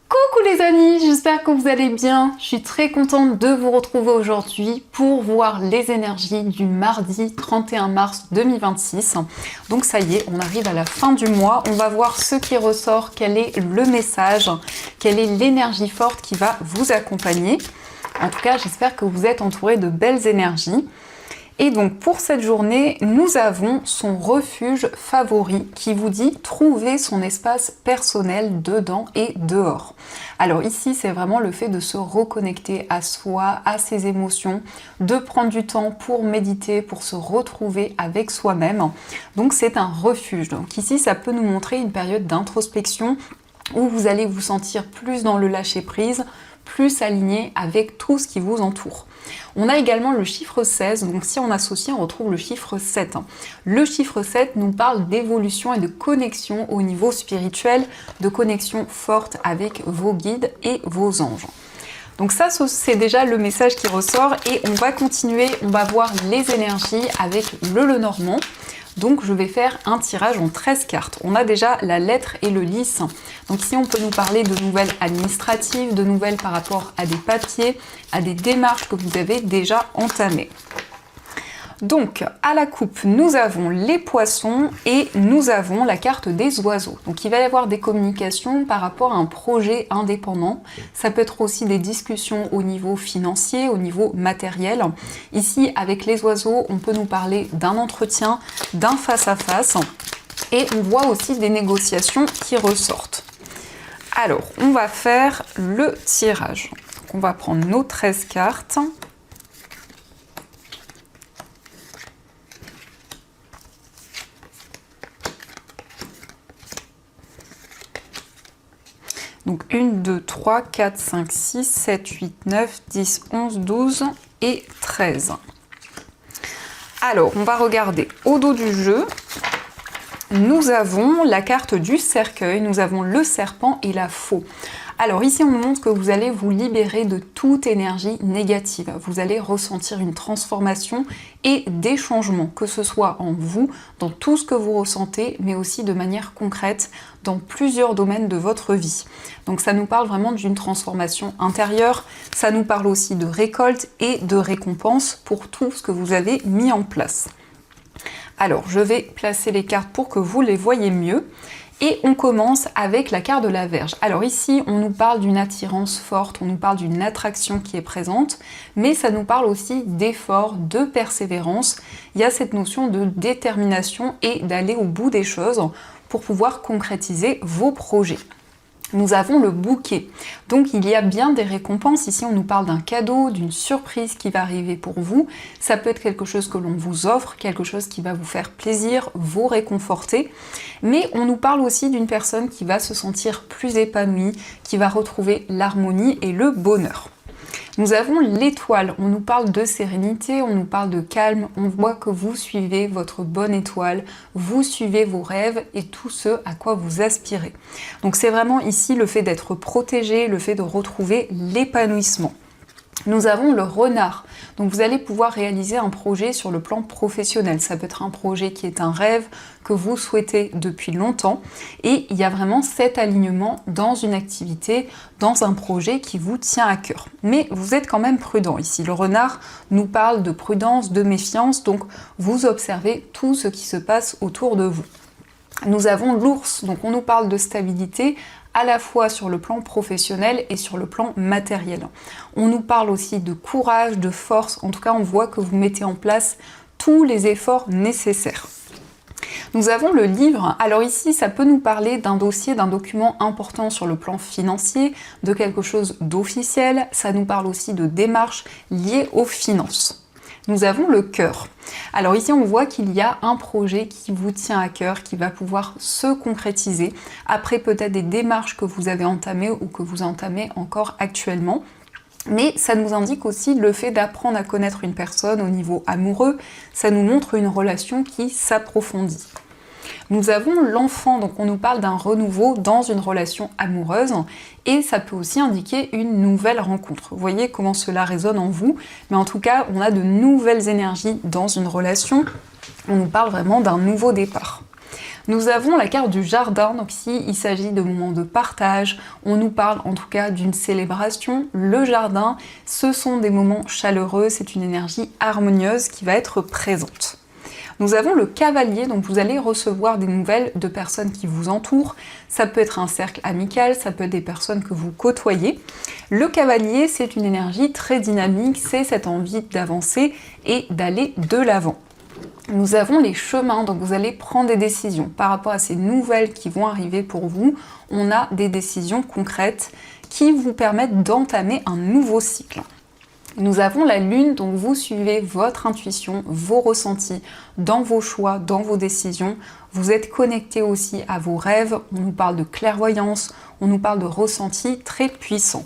Coucou les amis, j'espère que vous allez bien. Je suis très contente de vous retrouver aujourd'hui pour voir les énergies du mardi 31 mars 2026. Donc ça y est, on arrive à la fin du mois. On va voir ce qui ressort, quel est le message, quelle est l'énergie forte qui va vous accompagner. En tout cas, j'espère que vous êtes entourés de belles énergies. Et donc pour cette journée, nous avons son refuge favori qui vous dit trouver son espace personnel dedans et dehors. Alors ici, c'est vraiment le fait de se reconnecter à soi, à ses émotions, de prendre du temps pour méditer, pour se retrouver avec soi-même. Donc c'est un refuge. Donc ici, ça peut nous montrer une période d'introspection où vous allez vous sentir plus dans le lâcher-prise, plus aligné avec tout ce qui vous entoure. On a également le chiffre 16, donc si on associe, on retrouve le chiffre 7. Le chiffre 7 nous parle d'évolution et de connexion au niveau spirituel, de connexion forte avec vos guides et vos anges. Donc ça, c'est déjà le message qui ressort et on va continuer, on va voir les énergies avec le Lenormand. Donc je vais faire un tirage en 13 cartes. On a déjà la lettre et le lys. Donc ici on peut nous parler de nouvelles administratives, de nouvelles par rapport à des papiers, à des démarches que vous avez déjà entamées. Donc à la coupe, nous avons les poissons et nous avons la carte des oiseaux. Donc il va y avoir des communications par rapport à un projet indépendant. Ça peut être aussi des discussions au niveau financier, au niveau matériel. Ici, avec les oiseaux, on peut nous parler d'un entretien, d'un face-à-face. Et on voit aussi des négociations qui ressortent. Alors, on va faire le tirage. Donc, on va prendre nos 13 cartes. Donc 1, 2, 3, 4, 5, 6, 7, 8, 9, 10, 11, 12 et 13. Alors, on va regarder au dos du jeu. Nous avons la carte du cercueil, nous avons le serpent et la faux. Alors ici, on nous montre que vous allez vous libérer de toute énergie négative. Vous allez ressentir une transformation et des changements, que ce soit en vous, dans tout ce que vous ressentez, mais aussi de manière concrète dans plusieurs domaines de votre vie. Donc ça nous parle vraiment d'une transformation intérieure, ça nous parle aussi de récolte et de récompense pour tout ce que vous avez mis en place. Alors, je vais placer les cartes pour que vous les voyez mieux. Et on commence avec la carte de la Vierge. Alors ici, on nous parle d'une attirance forte, on nous parle d'une attraction qui est présente, mais ça nous parle aussi d'effort, de persévérance. Il y a cette notion de détermination et d'aller au bout des choses pour pouvoir concrétiser vos projets. Nous avons le bouquet. Donc il y a bien des récompenses. Ici, on nous parle d'un cadeau, d'une surprise qui va arriver pour vous. Ça peut être quelque chose que l'on vous offre, quelque chose qui va vous faire plaisir, vous réconforter. Mais on nous parle aussi d'une personne qui va se sentir plus épanouie, qui va retrouver l'harmonie et le bonheur. Nous avons l'étoile, on nous parle de sérénité, on nous parle de calme, on voit que vous suivez votre bonne étoile, vous suivez vos rêves et tout ce à quoi vous aspirez. Donc c'est vraiment ici le fait d'être protégé, le fait de retrouver l'épanouissement. Nous avons le renard, donc vous allez pouvoir réaliser un projet sur le plan professionnel. Ça peut être un projet qui est un rêve que vous souhaitez depuis longtemps et il y a vraiment cet alignement dans une activité, dans un projet qui vous tient à cœur. Mais vous êtes quand même prudent ici. Le renard nous parle de prudence, de méfiance, donc vous observez tout ce qui se passe autour de vous. Nous avons l'ours, donc on nous parle de stabilité, à la fois sur le plan professionnel et sur le plan matériel. On nous parle aussi de courage, de force, en tout cas on voit que vous mettez en place tous les efforts nécessaires. Nous avons le livre, alors ici ça peut nous parler d'un dossier, d'un document important sur le plan financier, de quelque chose d'officiel, ça nous parle aussi de démarches liées aux finances. Nous avons le cœur. Alors ici, on voit qu'il y a un projet qui vous tient à cœur, qui va pouvoir se concrétiser après peut-être des démarches que vous avez entamées ou que vous entamez encore actuellement. Mais ça nous indique aussi le fait d'apprendre à connaître une personne au niveau amoureux. Ça nous montre une relation qui s'approfondit. Nous avons l'enfant, donc on nous parle d'un renouveau dans une relation amoureuse et ça peut aussi indiquer une nouvelle rencontre. Vous voyez comment cela résonne en vous, mais en tout cas, on a de nouvelles énergies dans une relation. On nous parle vraiment d'un nouveau départ. Nous avons la carte du jardin, donc ici il s'agit de moments de partage, on nous parle en tout cas d'une célébration. Le jardin, ce sont des moments chaleureux, c'est une énergie harmonieuse qui va être présente. Nous avons le cavalier, donc vous allez recevoir des nouvelles de personnes qui vous entourent. Ça peut être un cercle amical, ça peut être des personnes que vous côtoyez. Le cavalier, c'est une énergie très dynamique, c'est cette envie d'avancer et d'aller de l'avant. Nous avons les chemins, donc vous allez prendre des décisions. Par rapport à ces nouvelles qui vont arriver pour vous, on a des décisions concrètes qui vous permettent d'entamer un nouveau cycle. Nous avons la lune, donc vous suivez votre intuition, vos ressentis dans vos choix, dans vos décisions. Vous êtes connecté aussi à vos rêves, on nous parle de clairvoyance, on nous parle de ressentis très puissants.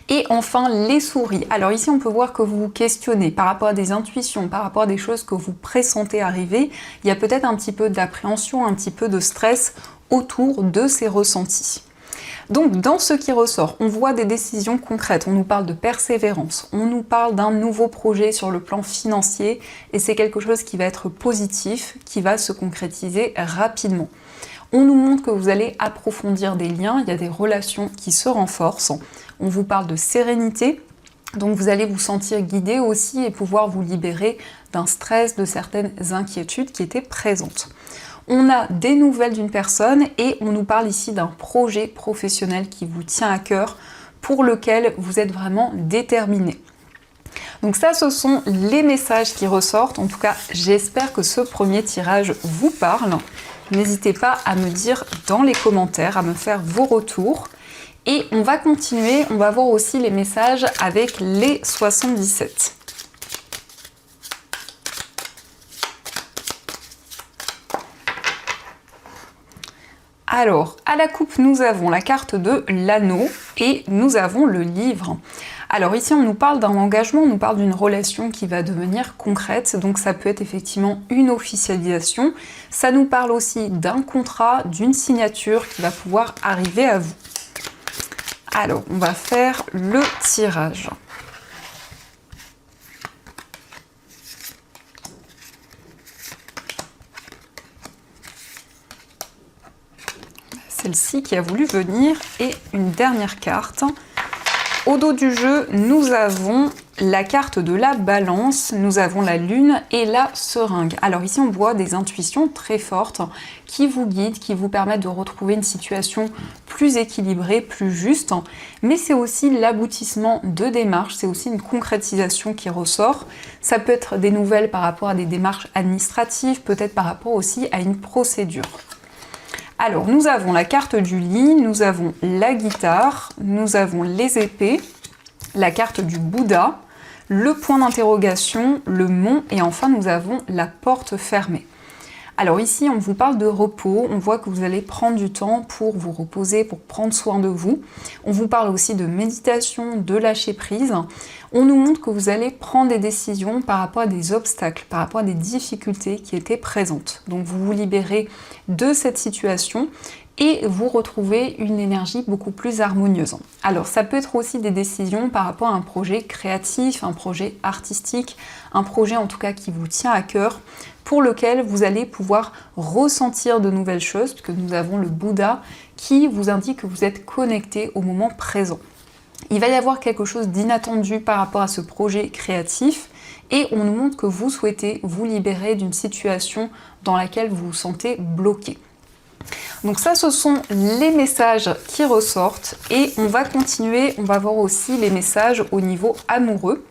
Et enfin, les souris. Alors ici, on peut voir que vous vous questionnez par rapport à des intuitions, par rapport à des choses que vous pressentez arriver. Il y a peut-être un petit peu d'appréhension, un petit peu de stress autour de ces ressentis. Donc dans ce qui ressort, on voit des décisions concrètes, on nous parle de persévérance, on nous parle d'un nouveau projet sur le plan financier et c'est quelque chose qui va être positif, qui va se concrétiser rapidement. On nous montre que vous allez approfondir des liens, il y a des relations qui se renforcent, on vous parle de sérénité, donc vous allez vous sentir guidé aussi et pouvoir vous libérer d'un stress, de certaines inquiétudes qui étaient présentes. On a des nouvelles d'une personne et on nous parle ici d'un projet professionnel qui vous tient à cœur, pour lequel vous êtes vraiment déterminé. Donc ça, ce sont les messages qui ressortent. En tout cas, j'espère que ce premier tirage vous parle. N'hésitez pas à me dire dans les commentaires, à me faire vos retours. Et on va continuer, on va voir aussi les messages avec les 77. Alors, à la coupe, nous avons la carte de l'anneau et nous avons le livre. Alors ici, on nous parle d'un engagement, on nous parle d'une relation qui va devenir concrète, donc ça peut être effectivement une officialisation. Ça nous parle aussi d'un contrat, d'une signature qui va pouvoir arriver à vous. Alors, on va faire le tirage. Celle-ci qui a voulu venir et une dernière carte. Au dos du jeu, nous avons la carte de la balance, nous avons la lune et la seringue. Alors ici, on voit des intuitions très fortes qui vous guident, qui vous permettent de retrouver une situation plus équilibrée, plus juste. Mais c'est aussi l'aboutissement de démarches, c'est aussi une concrétisation qui ressort. Ça peut être des nouvelles par rapport à des démarches administratives, peut-être par rapport aussi à une procédure. Alors, nous avons la carte du lit, nous avons la guitare, nous avons les épées, la carte du Bouddha, le point d'interrogation, le mont et enfin nous avons la porte fermée. Alors ici, on vous parle de repos, on voit que vous allez prendre du temps pour vous reposer, pour prendre soin de vous. On vous parle aussi de méditation, de lâcher prise. On nous montre que vous allez prendre des décisions par rapport à des obstacles, par rapport à des difficultés qui étaient présentes. Donc vous vous libérez de cette situation et vous retrouvez une énergie beaucoup plus harmonieuse. Alors ça peut être aussi des décisions par rapport à un projet créatif, un projet artistique, un projet en tout cas qui vous tient à cœur, pour lequel vous allez pouvoir ressentir de nouvelles choses, puisque nous avons le Bouddha qui vous indique que vous êtes connecté au moment présent. Il va y avoir quelque chose d'inattendu par rapport à ce projet créatif et on nous montre que vous souhaitez vous libérer d'une situation dans laquelle vous vous sentez bloqué. Donc ça, ce sont les messages qui ressortent et on va continuer, on va voir aussi les messages au niveau amoureux.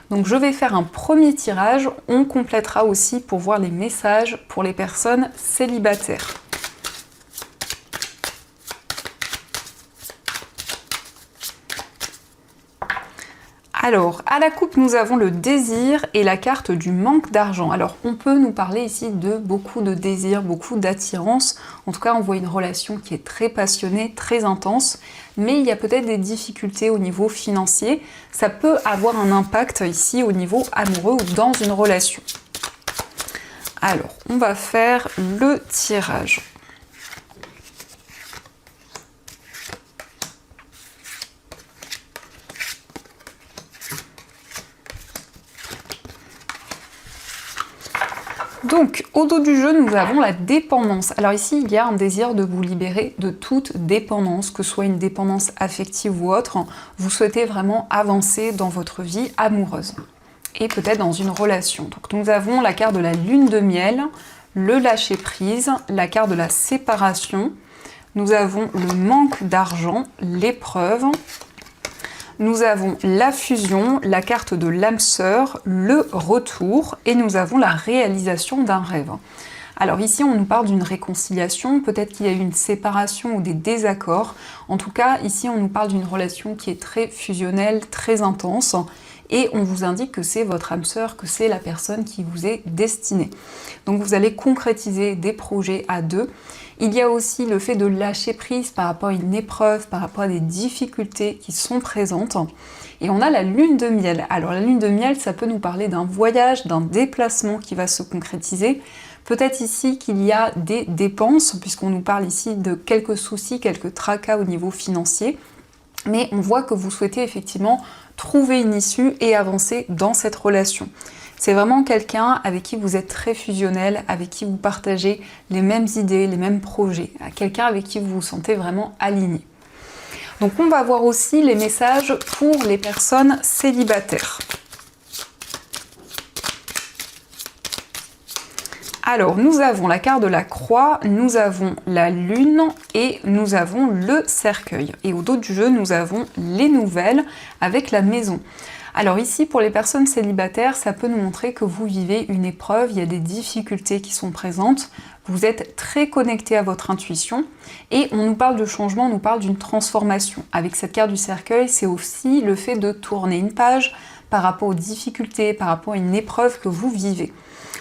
Donc je vais faire un premier tirage, on complétera aussi pour voir les messages pour les personnes célibataires. Alors, à la coupe, nous avons le désir et la carte du manque d'argent. Alors, on peut nous parler ici de beaucoup de désir, beaucoup d'attirance. En tout cas, on voit une relation qui est très passionnée, très intense. Mais il y a peut-être des difficultés au niveau financier. Ça peut avoir un impact ici au niveau amoureux ou dans une relation. Alors, on va faire le tirage. Donc, au dos du jeu, nous avons la dépendance. Alors ici, il y a un désir de vous libérer de toute dépendance, que ce soit une dépendance affective ou autre. Vous souhaitez vraiment avancer dans votre vie amoureuse et peut-être dans une relation. Donc nous avons la carte de la lune de miel, le lâcher-prise, la carte de la séparation. Nous avons le manque d'argent, l'épreuve. Nous avons la fusion, la carte de l'âme sœur, le retour et nous avons la réalisation d'un rêve. Alors ici, on nous parle d'une réconciliation, peut-être qu'il y a eu une séparation ou des désaccords. En tout cas, ici, on nous parle d'une relation qui est très fusionnelle, très intense et on vous indique que c'est votre âme sœur, que c'est la personne qui vous est destinée. Donc vous allez concrétiser des projets à deux. Il y a aussi le fait de lâcher prise par rapport à une épreuve, par rapport à des difficultés qui sont présentes. Et on a la lune de miel. Alors la lune de miel, ça peut nous parler d'un voyage, d'un déplacement qui va se concrétiser. Peut-être ici qu'il y a des dépenses, puisqu'on nous parle ici de quelques soucis, quelques tracas au niveau financier. Mais on voit que vous souhaitez effectivement trouver une issue et avancer dans cette relation. C'est vraiment quelqu'un avec qui vous êtes très fusionnel, avec qui vous partagez les mêmes idées, les mêmes projets, quelqu'un avec qui vous vous sentez vraiment aligné. Donc on va voir aussi les messages pour les personnes célibataires. Alors, nous avons la carte de la croix, nous avons la lune et nous avons le cercueil. Et au dos du jeu, nous avons les nouvelles avec la maison. Alors ici, pour les personnes célibataires, ça peut nous montrer que vous vivez une épreuve, il y a des difficultés qui sont présentes, vous êtes très connecté à votre intuition et on nous parle de changement, on nous parle d'une transformation. Avec cette carte du cercueil, c'est aussi le fait de tourner une page par rapport aux difficultés, par rapport à une épreuve que vous vivez.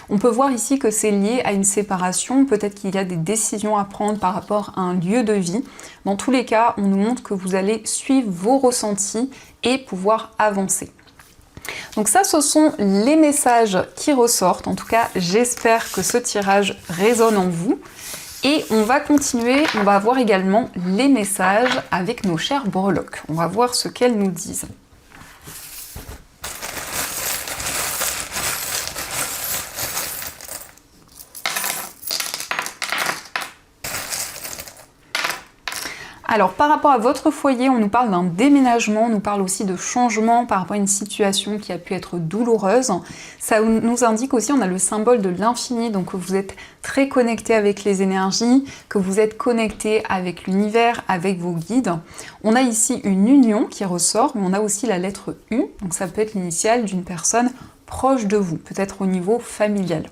On peut voir ici que c'est lié à une séparation, peut-être qu'il y a des décisions à prendre par rapport à un lieu de vie. Dans tous les cas, on nous montre que vous allez suivre vos ressentis et pouvoir avancer. Donc ça, ce sont les messages qui ressortent. En tout cas, j'espère que ce tirage résonne en vous. Et on va continuer, on va voir également les messages avec nos chères breloques. On va voir ce qu'elles nous disent. Alors par rapport à votre foyer, on nous parle d'un déménagement, on nous parle aussi de changement par rapport à une situation qui a pu être douloureuse. Ça nous indique aussi, on a le symbole de l'infini, donc que vous êtes très connecté avec les énergies, que vous êtes connecté avec l'univers, avec vos guides. On a ici une union qui ressort, mais on a aussi la lettre U, donc ça peut être l'initiale d'une personne proche de vous, peut-être au niveau familial.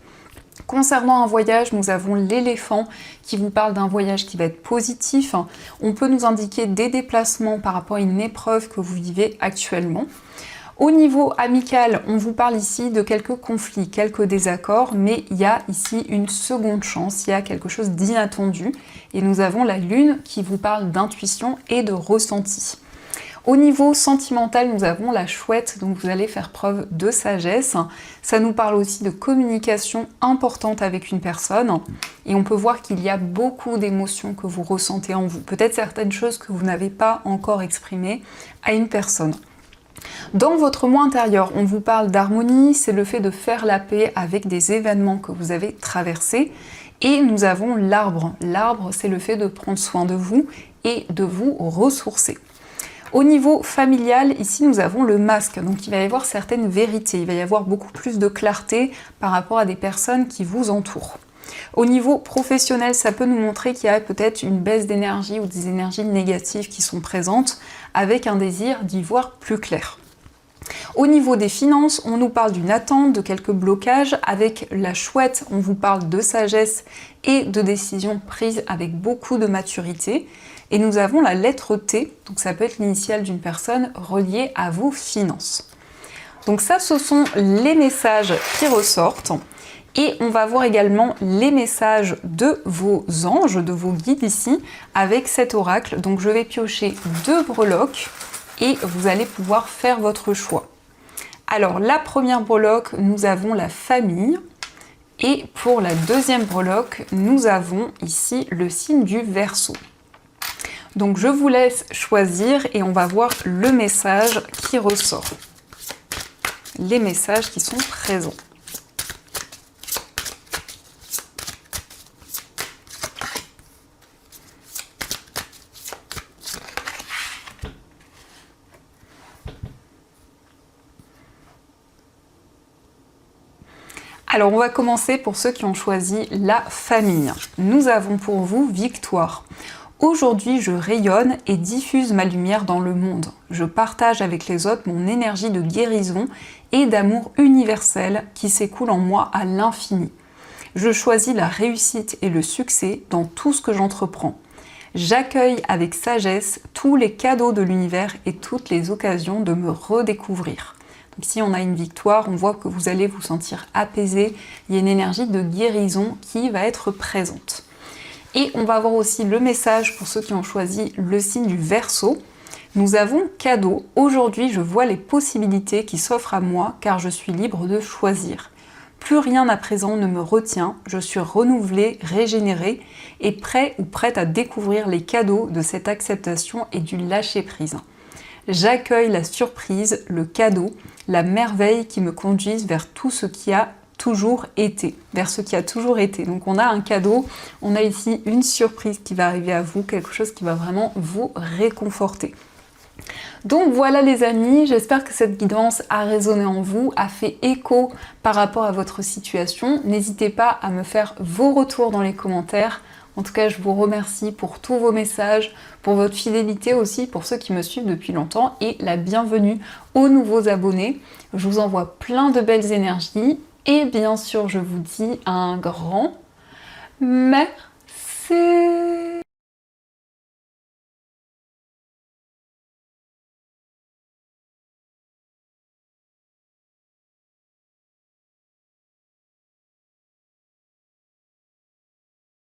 Concernant un voyage, nous avons l'éléphant qui vous parle d'un voyage qui va être positif. On peut nous indiquer des déplacements par rapport à une épreuve que vous vivez actuellement. Au niveau amical, on vous parle ici de quelques conflits, quelques désaccords, mais il y a ici une seconde chance, il y a quelque chose d'inattendu. Et nous avons la lune qui vous parle d'intuition et de ressenti. Au niveau sentimental, nous avons la chouette, donc vous allez faire preuve de sagesse. Ça nous parle aussi de communication importante avec une personne. Et on peut voir qu'il y a beaucoup d'émotions que vous ressentez en vous. Peut-être certaines choses que vous n'avez pas encore exprimées à une personne. Dans votre moi intérieur, on vous parle d'harmonie, c'est le fait de faire la paix avec des événements que vous avez traversés. Et nous avons l'arbre. L'arbre, c'est le fait de prendre soin de vous et de vous ressourcer. Au niveau familial, ici nous avons le masque, donc il va y avoir certaines vérités, il va y avoir beaucoup plus de clarté par rapport à des personnes qui vous entourent. Au niveau professionnel, ça peut nous montrer qu'il y a peut-être une baisse d'énergie ou des énergies négatives qui sont présentes, avec un désir d'y voir plus clair. Au niveau des finances, on nous parle d'une attente, de quelques blocages. Avec la chouette, on vous parle de sagesse et de décisions prises avec beaucoup de maturité. Et nous avons la lettre T, donc ça peut être l'initiale d'une personne reliée à vos finances. Donc ça, ce sont les messages qui ressortent. Et on va voir également les messages de vos anges, de vos guides ici, avec cet oracle. Donc je vais piocher 2 breloques et vous allez pouvoir faire votre choix. Alors la première breloque, nous avons la famille. Et pour la deuxième breloque, nous avons ici le signe du Verseau. Donc je vous laisse choisir et on va voir le message qui ressort. Les messages qui sont présents. Alors on va commencer pour ceux qui ont choisi la famille. Nous avons pour vous Victoire. Aujourd'hui, je rayonne et diffuse ma lumière dans le monde. Je partage avec les autres mon énergie de guérison et d'amour universel qui s'écoule en moi à l'infini. Je choisis la réussite et le succès dans tout ce que j'entreprends. J'accueille avec sagesse tous les cadeaux de l'univers et toutes les occasions de me redécouvrir. Donc ici, on a une victoire, on voit que vous allez vous sentir apaisé. Il y a une énergie de guérison qui va être présente. Et on va avoir aussi le message pour ceux qui ont choisi le signe du Verseau. Nous avons cadeau. Aujourd'hui, je vois les possibilités qui s'offrent à moi car je suis libre de choisir. Plus rien à présent ne me retient. Je suis renouvelé, régénéré et prêt ou prête à découvrir les cadeaux de cette acceptation et du lâcher-prise. J'accueille la surprise, le cadeau, la merveille qui me conduisent vers tout ce qui a toujours été, vers ce qui a toujours été. Donc on a un cadeau, on a ici une surprise qui va arriver à vous, quelque chose qui va vraiment vous réconforter. Donc voilà les amis, j'espère que cette guidance a résonné en vous, a fait écho par rapport à votre situation. N'hésitez pas à me faire vos retours dans les commentaires. En tout cas, je vous remercie pour tous vos messages, pour votre fidélité aussi, pour ceux qui me suivent depuis longtemps, et la bienvenue aux nouveaux abonnés. Je vous envoie plein de belles énergies, et bien sûr, je vous dis un grand merci.